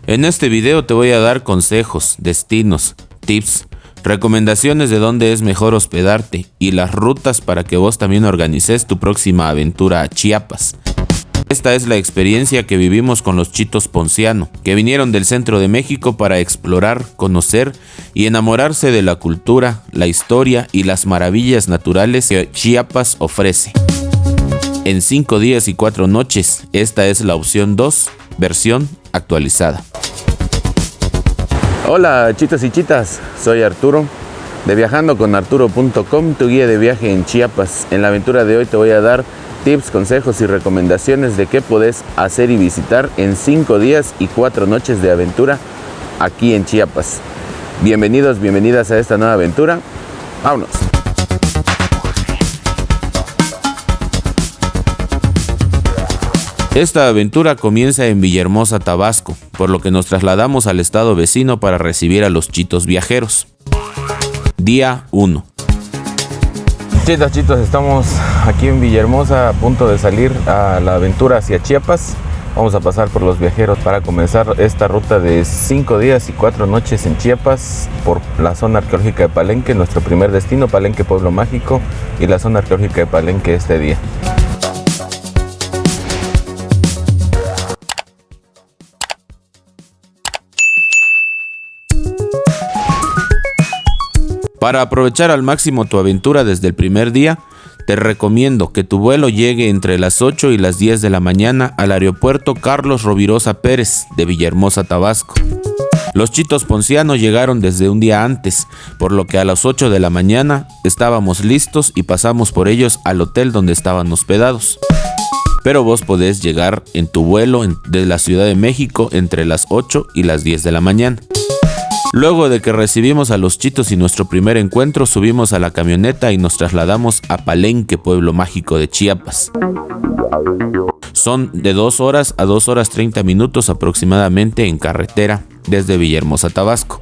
En este video te voy a dar consejos, destinos, tips, recomendaciones de dónde es mejor hospedarte y las rutas para que vos también organices tu próxima aventura a Chiapas. Esta es la experiencia que vivimos con los Chitos Ponciano, que vinieron del centro de México para explorar, conocer y enamorarse de la cultura, la historia y las maravillas naturales que Chiapas ofrece. En 5 días y 4 noches, esta es la opción 2, versión actualizada. Hola chitos y chitas, soy Arturo de viajandoconarturo.com, tu guía de viaje en Chiapas. En la aventura de hoy te voy a dar tips, consejos y recomendaciones de qué podés hacer y visitar en 5 días y 4 noches de aventura aquí en Chiapas. Bienvenidos, bienvenidas a esta nueva aventura. ¡Vámonos! Esta aventura comienza en Villahermosa, Tabasco, por lo que nos trasladamos al estado vecino para recibir a los chitos viajeros. Día 1. Chitos, estamos aquí en Villahermosa a punto de salir a la aventura hacia Chiapas. Vamos a pasar por los viajeros para comenzar esta ruta de 5 días y 4 noches en Chiapas por la zona arqueológica de Palenque, nuestro primer destino, Palenque Pueblo Mágico, y la zona arqueológica de Palenque este día. Para aprovechar al máximo tu aventura desde el primer día, te recomiendo que tu vuelo llegue entre las 8 y las 10 de la mañana al aeropuerto Carlos Rovirosa Pérez de Villahermosa, Tabasco. Los Chitos Ponciano llegaron desde un día antes, por lo que a las 8 de la mañana estábamos listos y pasamos por ellos al hotel donde estaban hospedados. Pero vos podés llegar en tu vuelo de la Ciudad de México entre las 8 y las 10 de la mañana. Luego de que recibimos a los chitos y nuestro primer encuentro, subimos a la camioneta y nos trasladamos a Palenque, Pueblo Mágico de Chiapas. Son de 2 horas a 2 horas 30 minutos aproximadamente en carretera desde Villahermosa, Tabasco.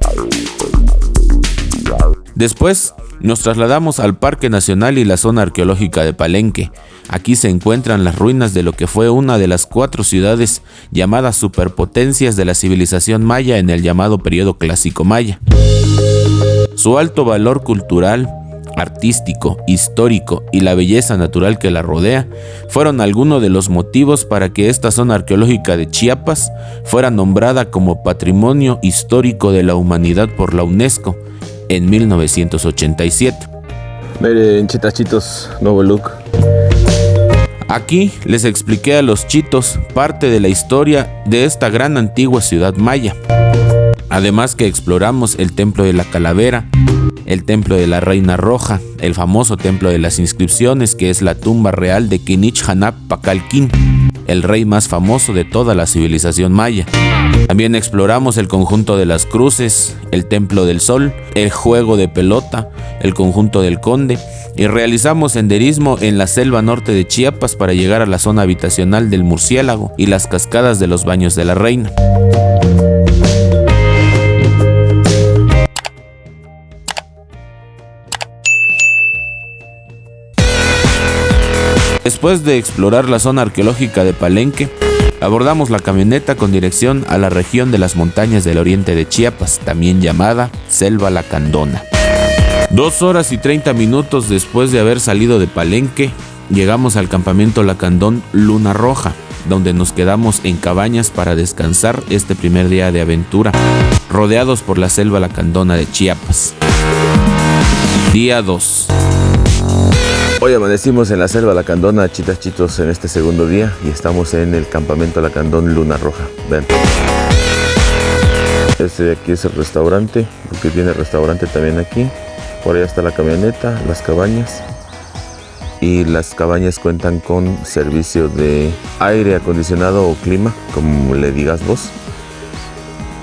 Después nos trasladamos al Parque Nacional y la zona arqueológica de Palenque. Aquí se encuentran las ruinas de lo que fue una de las 4 ciudades llamadas superpotencias de la civilización maya en el llamado periodo clásico maya. Su alto valor cultural, artístico, histórico y la belleza natural que la rodea fueron algunos de los motivos para que esta zona arqueológica de Chiapas fuera nombrada como Patrimonio Histórico de la Humanidad por la UNESCO en 1987. Miren, chitos, nuevo look. Aquí les expliqué a los chitos parte de la historia de esta gran antigua ciudad maya. Además que exploramos el templo de la calavera, el templo de la reina roja, el famoso templo de las inscripciones que es la tumba real de Kinich Hanap Pacalquín, el rey más famoso de toda la civilización maya. También exploramos el conjunto de las cruces, el templo del sol, el juego de pelota, el conjunto del conde y realizamos senderismo en la selva norte de Chiapas para llegar a la zona habitacional del murciélago y las cascadas de los baños de la reina. Después de explorar la zona arqueológica de Palenque, abordamos la camioneta con dirección a la región de las montañas del oriente de Chiapas, también llamada Selva Lacandona. 2 horas y 30 minutos después de haber salido de Palenque, llegamos al campamento Lacandón Luna Roja, donde nos quedamos en cabañas para descansar este primer día de aventura, rodeados por la Selva Lacandona de Chiapas. Día 2. Hoy amanecimos en la Selva Lacandona, chitos, en este segundo día y estamos en el campamento Lacandón Luna Roja. Ven. Este de aquí es el restaurante, porque tiene restaurante también aquí. Por allá está la camioneta, las cabañas. Y las cabañas cuentan con servicio de aire acondicionado o clima, como le digas vos.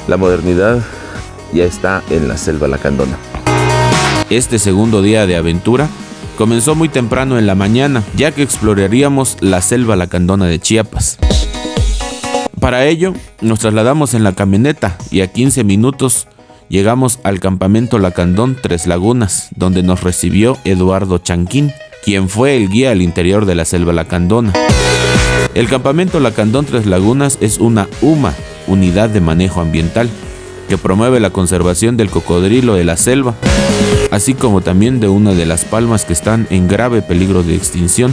La modernidad ya está en la Selva Lacandona. Este segundo día de aventura comenzó muy temprano en la mañana, ya que exploraríamos la Selva Lacandona de Chiapas. Para ello, nos trasladamos en la camioneta y a 15 minutos llegamos al campamento Lacandón Tres Lagunas, donde nos recibió Eduardo Chanquín, quien fue el guía al interior de la Selva Lacandona. El campamento Lacandón Tres Lagunas es una UMA, Unidad de Manejo Ambiental, que promueve la conservación del cocodrilo de la selva, así como también de una de las palmas que están en grave peligro de extinción.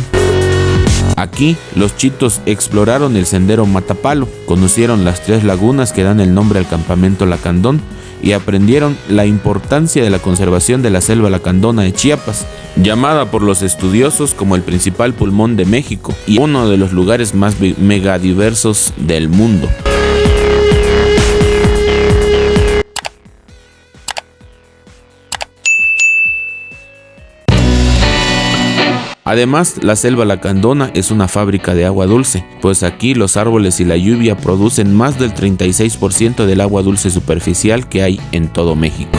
Aquí, los chitos exploraron el sendero Matapalo, conocieron las 3 lagunas que dan el nombre al campamento Lacandón y aprendieron la importancia de la conservación de la selva lacandona de Chiapas, llamada por los estudiosos como el principal pulmón de México y uno de los lugares más megadiversos del mundo. Además, la selva lacandona es una fábrica de agua dulce, pues aquí los árboles y la lluvia producen más del 36% del agua dulce superficial que hay en todo México.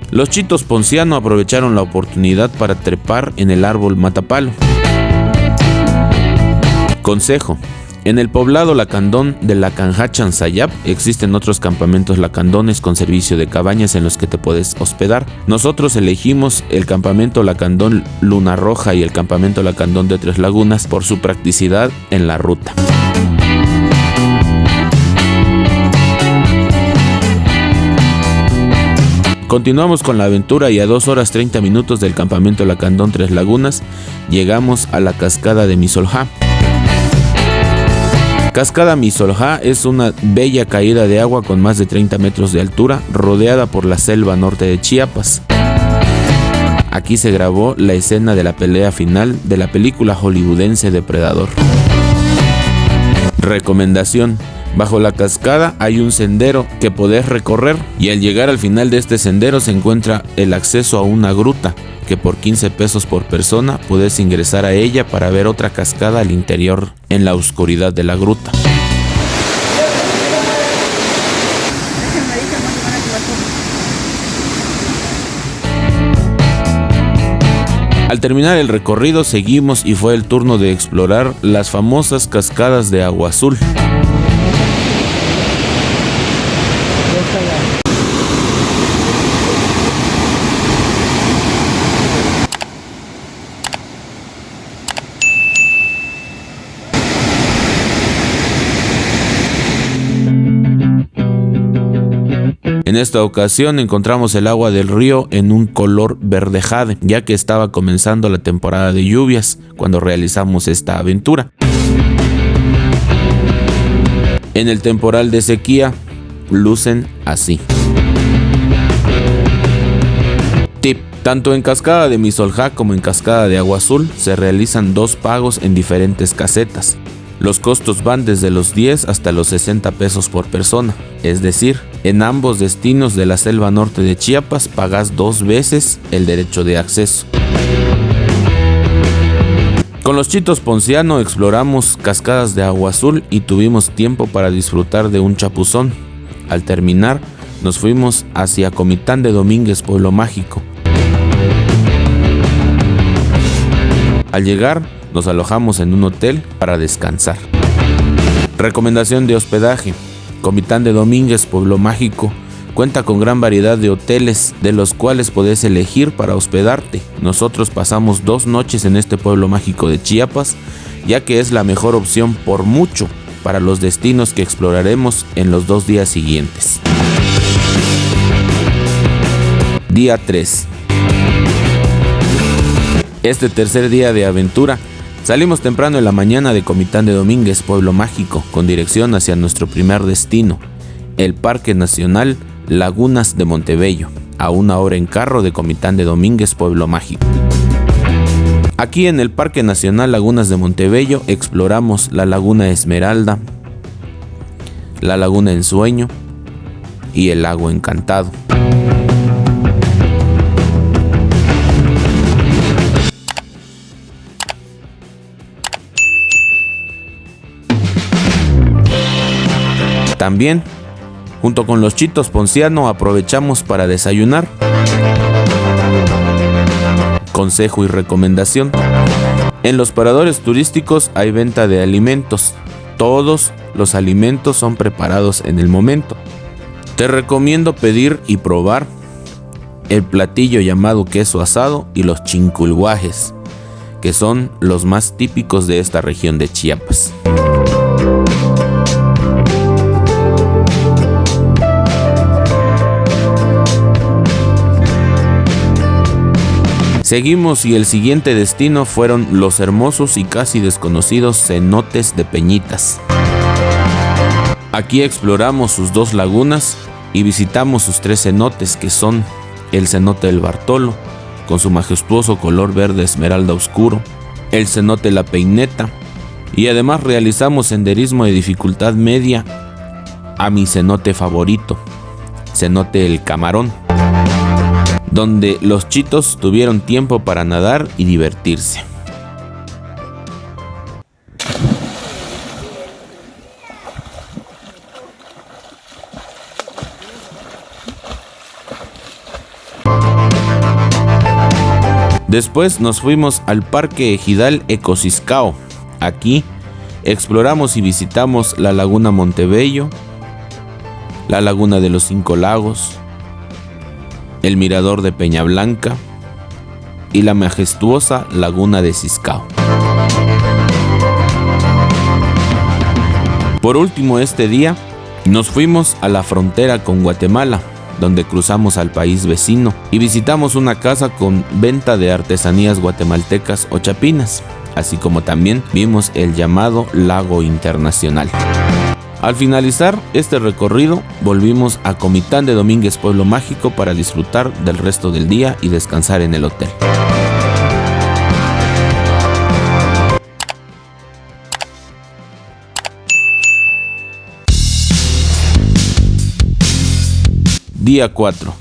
Los chitos Ponciano aprovecharon la oportunidad para trepar en el árbol Matapalo. Consejo: en el poblado Lacandón de Lacanjachan Sayap existen otros campamentos lacandones con servicio de cabañas en los que te puedes hospedar. Nosotros elegimos el campamento Lacandón Luna Roja y el campamento Lacandón de Tres Lagunas por su practicidad en la ruta. Continuamos con la aventura y a 2 horas 30 minutos del campamento Lacandón Tres Lagunas llegamos a la cascada de Misoljá. Cascada Misoljá es una bella caída de agua con más de 30 metros de altura, rodeada por la selva norte de Chiapas. Aquí se grabó la escena de la pelea final de la película hollywoodense Depredador. Recomendación: bajo la cascada hay un sendero que podés recorrer y al llegar al final de este sendero se encuentra el acceso a una gruta que por 15 pesos por persona podés ingresar a ella para ver otra cascada al interior en la oscuridad de la gruta. Al terminar el recorrido seguimos y fue el turno de explorar las famosas cascadas de Agua Azul. En esta ocasión encontramos el agua del río en un color verde jade, ya que estaba comenzando la temporada de lluvias cuando realizamos esta aventura. En el temporal de sequía lucen así. Tip: tanto en Cascada de Misoljá como en Cascada de Agua Azul se realizan 2 pagos en diferentes casetas. Los costos van desde los 10 hasta los 60 pesos por persona, es decir, en ambos destinos de la selva norte de Chiapas pagas 2 veces el derecho de acceso. Con los chitos Ponciano exploramos Cascadas de Agua Azul y tuvimos tiempo para disfrutar de un chapuzón. Al terminar, nos fuimos hacia Comitán de Domínguez, Pueblo Mágico. Al llegar, nos alojamos en un hotel para descansar. Recomendación de hospedaje: Comitán de Domínguez, Pueblo Mágico, cuenta con gran variedad de hoteles de los cuales podés elegir para hospedarte. Nosotros pasamos 2 noches en este pueblo mágico de Chiapas, ya que es la mejor opción por mucho para los destinos que exploraremos en los 2 días siguientes. Día 3. Este tercer día de aventura salimos temprano en la mañana de Comitán de Domínguez, Pueblo Mágico, con dirección hacia nuestro primer destino, el Parque Nacional Lagunas de Montebello, a 1 hora en carro de Comitán de Domínguez, Pueblo Mágico. Aquí en el Parque Nacional Lagunas de Montebello exploramos la Laguna Esmeralda, la Laguna Ensueño y el Lago Encantado. También, junto con los chitos Ponciano, aprovechamos para desayunar. Consejo y recomendación: en los paradores turísticos hay venta de alimentos. Todos los alimentos son preparados en el momento. Te recomiendo pedir y probar el platillo llamado queso asado y los chinculguajes, que son los más típicos de esta región de Chiapas. Seguimos y el siguiente destino fueron los hermosos y casi desconocidos cenotes de Peñitas. Aquí exploramos sus 2 lagunas y visitamos sus 3 cenotes, que son el cenote del Bartolo, con su majestuoso color verde esmeralda oscuro, el cenote La Peineta, y además realizamos senderismo de dificultad media a mi cenote favorito, cenote El Camarón, donde los chitos tuvieron tiempo para nadar y divertirse. Después nos fuimos al Parque Ejidal Ecociscao. Aquí exploramos y visitamos la Laguna Montebello, la Laguna de los 5 Lagos, el Mirador de Peña Blanca y la majestuosa Laguna de Ciscao. Por último, este día nos fuimos a la frontera con Guatemala, donde cruzamos al país vecino y visitamos una casa con venta de artesanías guatemaltecas o chapinas, así como también vimos el llamado Lago Internacional. Al finalizar este recorrido, volvimos a Comitán de Domínguez, Pueblo Mágico, para disfrutar del resto del día y descansar en el hotel. Día 4.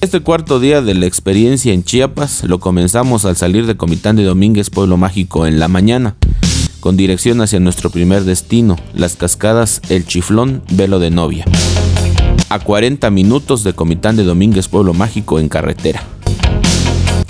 Este cuarto día de la experiencia en Chiapas lo comenzamos al salir de Comitán de Domínguez, Pueblo Mágico, en la mañana, con dirección hacia nuestro primer destino, las cascadas El Chiflón, Velo de Novia, a 40 minutos de Comitán de Domínguez, Pueblo Mágico, en carretera.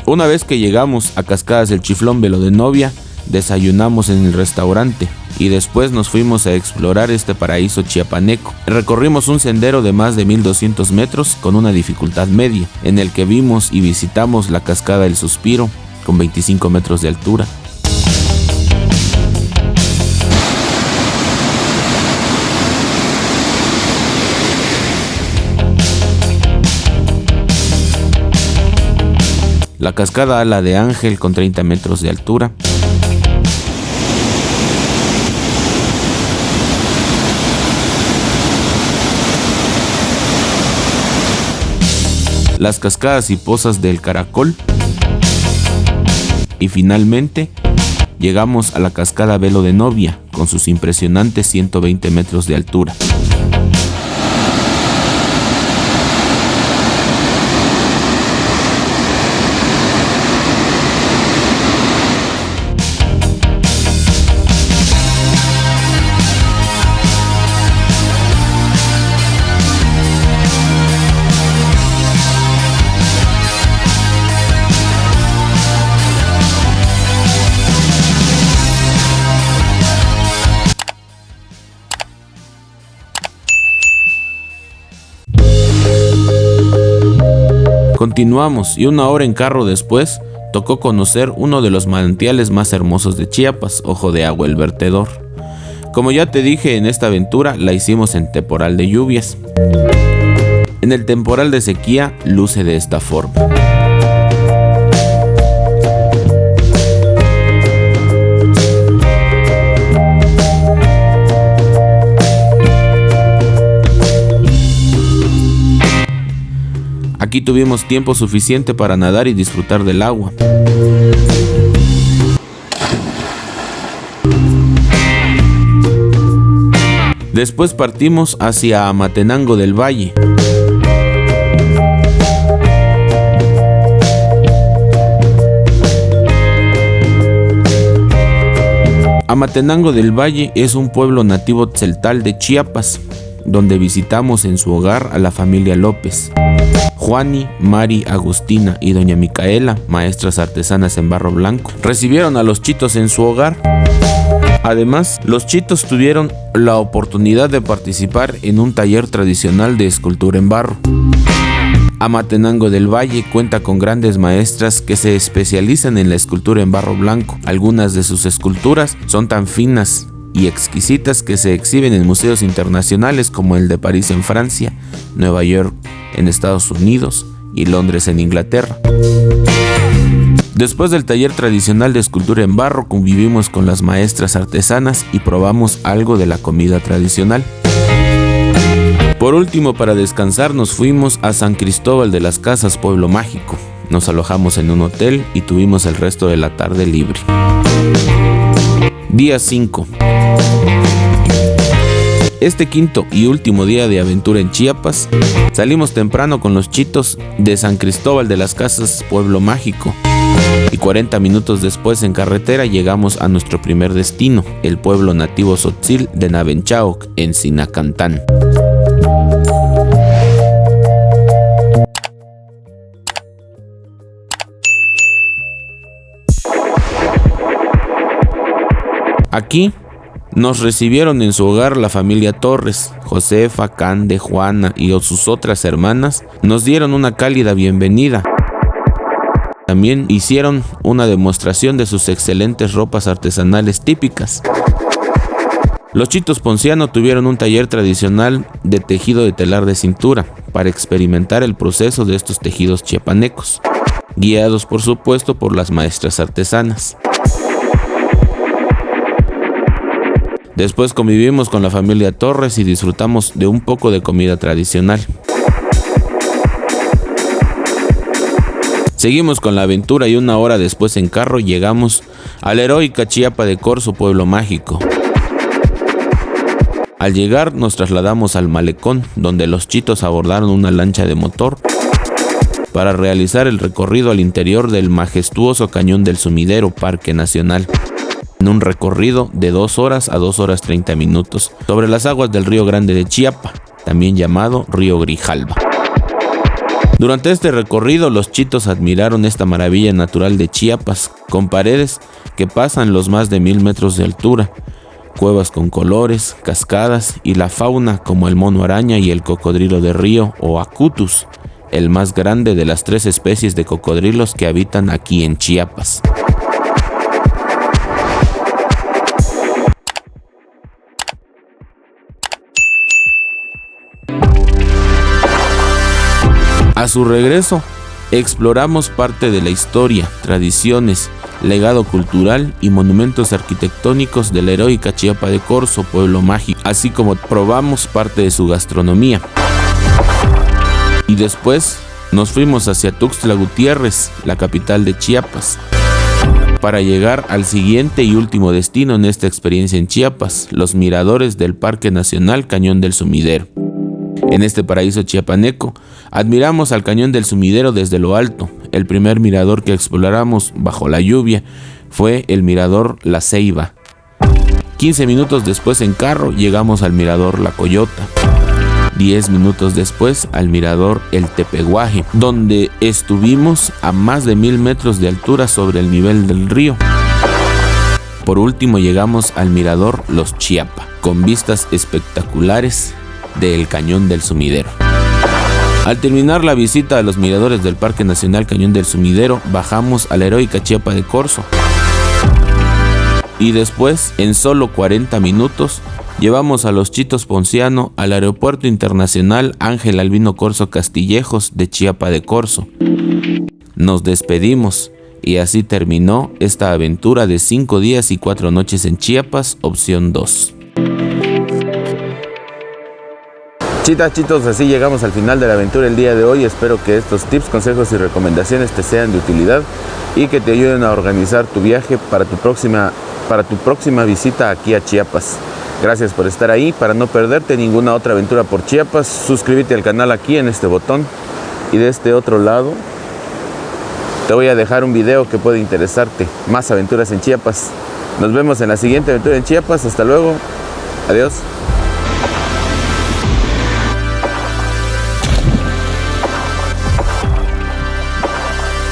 Una vez que llegamos a Cascadas El Chiflón, Velo de Novia, desayunamos en el restaurante y después nos fuimos a explorar este paraíso chiapaneco. Recorrimos un sendero de más de 1200 metros con una dificultad media, en el que vimos y visitamos la cascada El Suspiro, con 25 metros de altura. La cascada Ala de Ángel, con 30 metros de altura. Las cascadas y pozas del Caracol. Y finalmente llegamos a la cascada Velo de Novia, con sus impresionantes 120 metros de altura. Continuamos y 1 hora en carro después tocó conocer uno de los manantiales más hermosos de Chiapas, Ojo de Agua, el vertedor. Como ya te dije, en esta aventura la hicimos en temporal de lluvias. En el temporal de sequía luce de esta forma. Aquí tuvimos tiempo suficiente para nadar y disfrutar del agua. Después partimos hacia Amatenango del Valle. Amatenango del Valle es un pueblo nativo tzeltal de Chiapas, donde visitamos en su hogar a la familia López. Juani, Mari, Agustina y doña Micaela, maestras artesanas en barro blanco, recibieron a los chitos en su hogar. Además, los chitos tuvieron la oportunidad de participar en un taller tradicional de escultura en barro. Amatenango del Valle cuenta con grandes maestras que se especializan en la escultura en barro blanco. Algunas de sus esculturas son tan finas y exquisitas que se exhiben en museos internacionales como el de París en Francia, Nueva York en Estados Unidos y Londres en Inglaterra. Después del taller tradicional de escultura en barro, convivimos con las maestras artesanas y probamos algo de la comida tradicional. Por último, para descansar, nos fuimos a San Cristóbal de las Casas, pueblo mágico. Nos alojamos en un hotel y tuvimos el resto de la tarde libre. Día 5. Este quinto y último día de aventura en Chiapas, salimos temprano con los chitos de San Cristóbal de las Casas, pueblo mágico. Y 40 minutos después en carretera llegamos a nuestro primer destino, el pueblo nativo Tzotzil de Navenchaoc, en Sinacantán. Aquí nos recibieron en su hogar la familia Torres. Josefa, Cande, Juana y sus otras hermanas nos dieron una cálida bienvenida. También hicieron una demostración de sus excelentes ropas artesanales típicas. Los chitos Ponciano tuvieron un taller tradicional de tejido de telar de cintura para experimentar el proceso de estos tejidos chiapanecos, guiados por supuesto por las maestras artesanas. Después convivimos con la familia Torres y disfrutamos de un poco de comida tradicional. Seguimos con la aventura y una hora después en carro llegamos a la heroica Chiapa de Corzo, pueblo mágico. Al llegar nos trasladamos al malecón, donde los chitos abordaron una lancha de motor para realizar el recorrido al interior del majestuoso Cañón del Sumidero, Parque Nacional, en un recorrido de 2 horas a 2 horas 30 minutos sobre las aguas del Río Grande de Chiapa, también llamado Río Grijalva. Durante este recorrido los chitos admiraron esta maravilla natural de Chiapas, con paredes que pasan los más de 1000 metros de altura, cuevas con colores, cascadas y la fauna como el mono araña y el cocodrilo de río o acutus, el más grande de las 3 especies de cocodrilos que habitan aquí en Chiapas. A su regreso, exploramos parte de la historia, tradiciones, legado cultural y monumentos arquitectónicos de la heroica Chiapa de Corzo, pueblo mágico, así como probamos parte de su gastronomía. Y después nos fuimos hacia Tuxtla Gutiérrez, la capital de Chiapas, para llegar al siguiente y último destino en esta experiencia en Chiapas, los miradores del Parque Nacional Cañón del Sumidero. En este paraíso chiapaneco, admiramos al Cañón del Sumidero desde lo alto. El primer mirador que exploramos bajo la lluvia fue el mirador La Ceiba. 15 minutos después en carro llegamos al mirador La Coyota. 10 minutos después al mirador El Tepeguaje, donde estuvimos a más de 1000 metros de altura sobre el nivel del río. Por último llegamos al mirador Los Chiapa, con vistas espectaculares del Cañón del Sumidero. Al terminar la visita a los miradores del Parque Nacional Cañón del Sumidero, bajamos a la heroica Chiapa de Corzo. Y después, en solo 40 minutos, llevamos a los chitos Ponciano al Aeropuerto Internacional Ángel Albino Corzo Castillejos de Chiapa de Corzo. Nos despedimos y así terminó esta aventura de 5 días y 4 noches en Chiapas, opción 2. Chitas, chitos, así llegamos al final de la aventura el día de hoy. Espero que estos tips, consejos y recomendaciones te sean de utilidad y que te ayuden a organizar tu viaje para tu próxima visita aquí a Chiapas. Gracias por estar ahí. Para no perderte ninguna otra aventura por Chiapas, suscríbete al canal aquí en este botón. Y de este otro lado te voy a dejar un video que puede interesarte. Más aventuras en Chiapas. Nos vemos en la siguiente aventura en Chiapas. Hasta luego. Adiós.